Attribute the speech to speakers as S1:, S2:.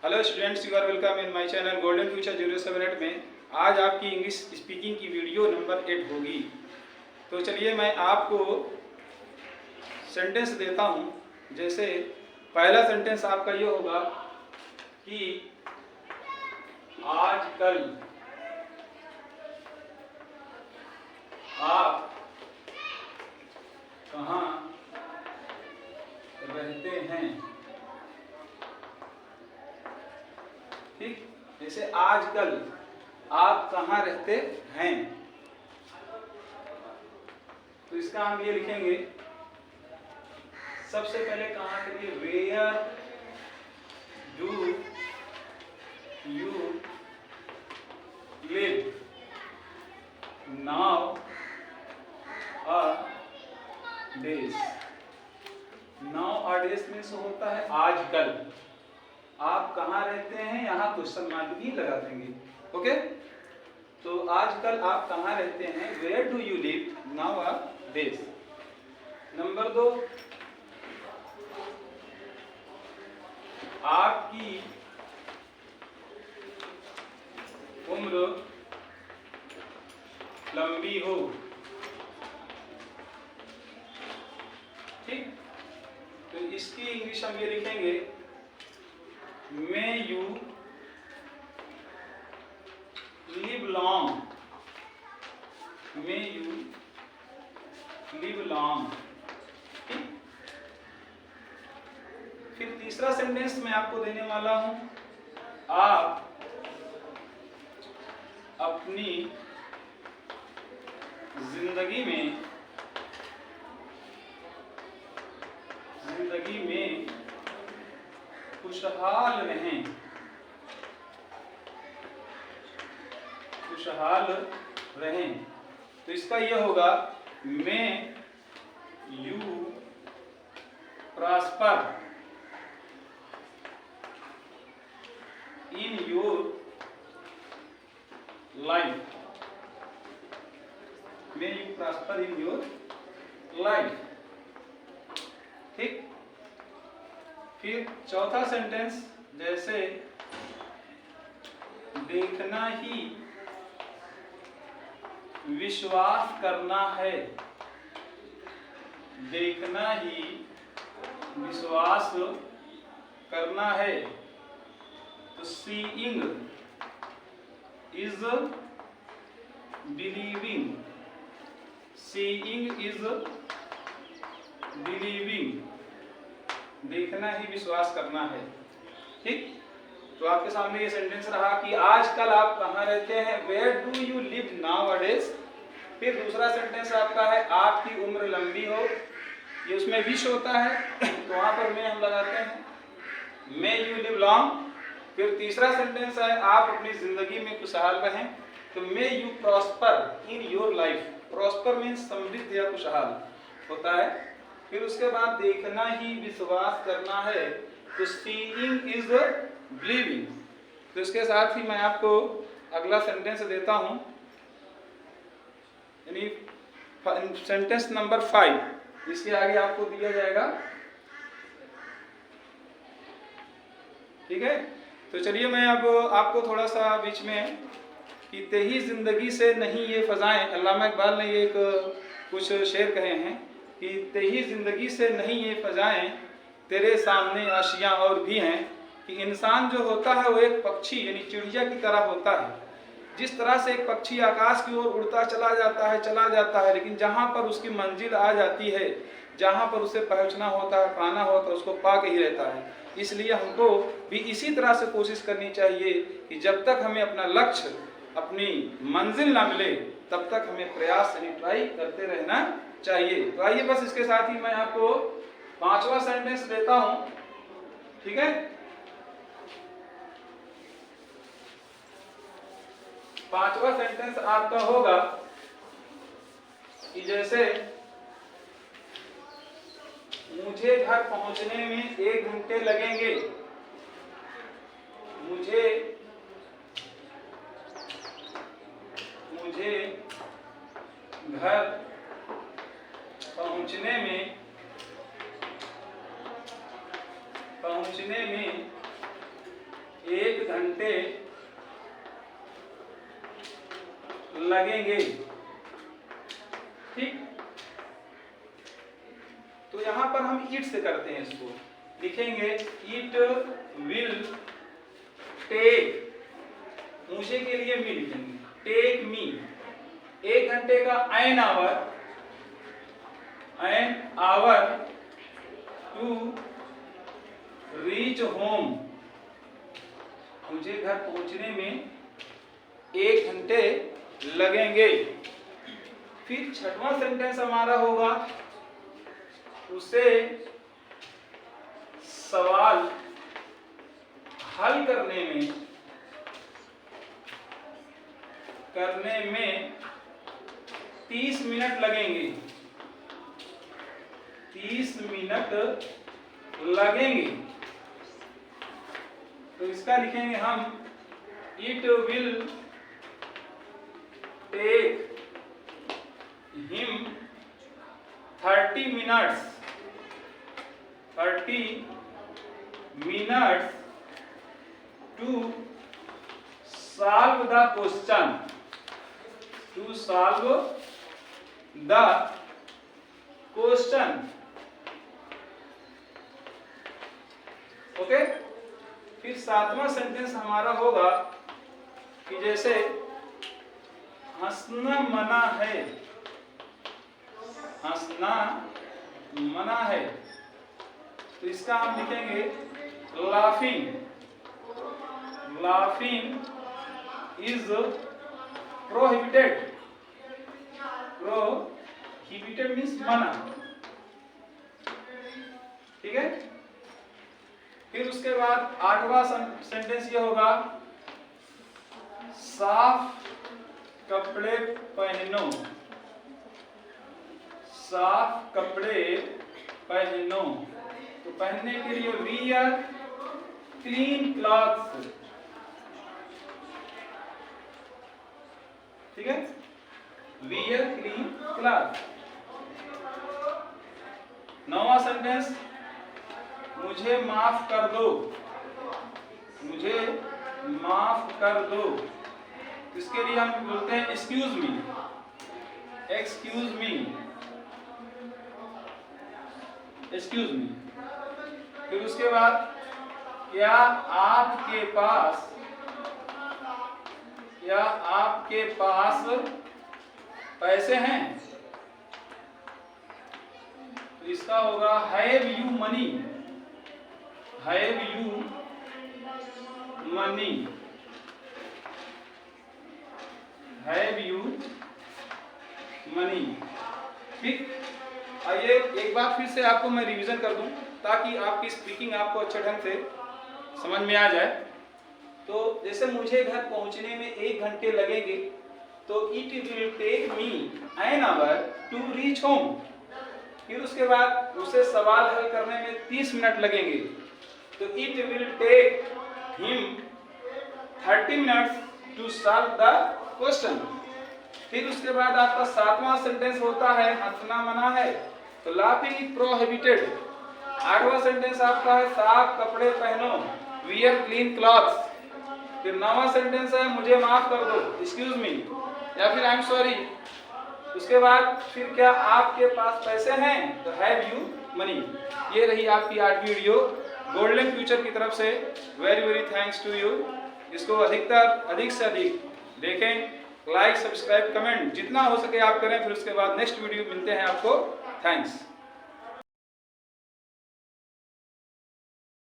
S1: Hello students, you are welcome in my channel golden future 078 में। आज आपकी English speaking की वीडियो नंबर 8 होगी। तो चलिए मैं आपको सेंटेंस देता हूं। जैसे पहला सेंटेंस आपका ये होगा कि आजकल आप कहाँ रहते हैं। ठीक, जैसे आजकल आप कहाँ रहते हैं, तो इसका हम ये लिखेंगे। सबसे पहले कहाँ के लिए where do you live nowadays. Nowadays means होता है आजकल। आप कहाँ रहते हैं, यहाँ क्वेश्चन मार्क भी लगा देंगे। ओके, तो आजकल आप कहाँ रहते हैं, where do you live nowadays. Number 2, आपकी उम्र लंबी हो। ठीक, तो इसकी इंग्लिश हम ये लिखेंगे, May you live long. May you live long. ठीक, फिर तीसरा सेंटेंस मैं आपको देने वाला हूं। आप अपनी जिंदगी में खुशहाल रहें। खुशहाल रहें, तो इसका यह होगा, may you prosper in your life. May you prosper in your life. ठीक, फिर चौथा सेंटेंस, जैसे देखना ही विश्वास करना है। देखना ही विश्वास करना है, तो seeing is believing. Seeing is believing, देखना ही विश्वास करना है। ठीक, तो आपके सामने ये सेंटेंस रहा कि आजकल आप कहाँ रहते हैं, where do you live nowadays. फिर दूसरा सेंटेंस आपका है, आपकी उम्र लंबी हो। ये उसमें विश होता है, तो वहां पर मैं हम लगाते हैं, मे यू लिव लॉन्ग। फिर तीसरा सेंटेंस है, आप अपनी जिंदगी में खुशहाल रहें, तो may you prosper in your life. Prosper means समृद्ध या खुशहाल होता है। फिर उसके बाद देखना ही विश्वास करना है, तो सीइंग इज बिलीविंग। तो इसके साथ ही मैं आपको अगला सेंटेंस देता हूं, यानी सेंटेंस नंबर 5। इसके आगे आपको दिया जाएगा। ठीक है, तो चलिए मैं अब आपको थोड़ा सा बीच में कि तेही जिंदगी से नहीं ये फजाएं। अल्लामा इकबाल ने ये एक कुछ शेर कहे हैं कि तेही जिंदगी से नहीं ये फजाएं, तेरे सामने आशियां और भी हैं। कि इंसान जो होता है वो एक पक्षी यानी चिड़िया की तरह होता है। जिस तरह से एक पक्षी आकाश की ओर उड़ता चला जाता है, लेकिन जहाँ पर उसकी मंजिल आ जाती है, जहाँ पर उसे पहुँचना होता है, पाना होता है, उसको पा के ही रहता है। इसलिए हमको भी इसी तरह से कोशिश करनी चाहिए कि जब तक हमें अपना लक्ष्य, अपनी मंजिल ना मिले, तब तक हमें प्रयास यानी ट्राई करते रहना चाहिए। तो आइए बस इसके साथ ही मैं आपको 5वां सेंटेंस देता हूं। ठीक है, 5वां सेंटेंस आपका होगा कि जैसे मुझे घर पहुंचने में 1 घंटे लगेंगे। मुझे घर पहुंचने में 1 घंटे लगेंगे। ठीक, तो यहां पर हम ईट से करते हैं, इसको लिखेंगे इट विल टेक, मुझे के लिए मी लिखेंगे, टेक मी 1 घंटे का an hour to reach home, मुझे घर पहुंचने में 1 घंटे लगेंगे। फिर 6वां सेंटेंस हमारा होगा, उसे सवाल हल करने में 30 मिनट लगेंगे, 30 मिनट लगेंगे। तो इसका लिखेंगे हम it will take him 30 minutes to solve the question, to solve the question. Okay, फिर 7वां सेंटेंस हमारा होगा कि जैसे हंसना मना है, हंसना मना है, तो इसका हम लिखेंगे laughing, laughing is prohibited, prohibited means मना। ठीक है, फिर उसके बाद 8वां सेंटेंस ये होगा, साफ कपड़े पहनो, साफ कपड़े पहनो, तो पहनने के लिए वियर क्लीन क्लॉथ्स। ठीक है, वियर क्लीन क्लॉथ। 9वां सेंटेंस, मुझे माफ कर दो, मुझे माफ कर दो, इसके लिए हम बोलते हैं excuse me, excuse me, excuse me. फिर उसके बाद, क्या आपके पास पैसे हैं, तो इसका होगा have you money, have you money, have you money. ठीक, आइए एक बार फिर से आपको मैं रिवीजन कर दूं ताकि आपकी स्पीकिंग आपको अच्छे ढंग से समझ में आ जाए। तो जैसे मुझे घर पहुंचने में 1 घंटे लगेंगे, तो it will take me an hour to reach home. फिर उसके बाद उसे सवाल हल करने में 30 मिनट लगेंगे, तो it will take him 30 minutes to solve the question. फिर उसके बाद आपका 7वां सेंटेंस होता है हंसना मना है, तो लाफिंग इज प्रोहिबिटेड। 8वां सेंटेंस आपका है साफ कपड़े पहनो, वियर क्लीन क्लॉथ्स। फिर 9वां सेंटेंस है मुझे माफ कर दो, एक्सक्यूज मी, या फिर आई एम सॉरी। उसके बाद फिर क्या आपके पास पैसे हैं, तो हैव यू मनी। ये रही आपकी 8वीं वीडियो गोल्डन फ्यूचर की तरफ से। Very very thanks to you. इसको अधिक से अधिक देखें, लाइक सब्सक्राइब कमेंट जितना हो सके आप करें। फिर उसके बाद नेक्स्ट वीडियो मिलते हैं आपको। थैंक्स।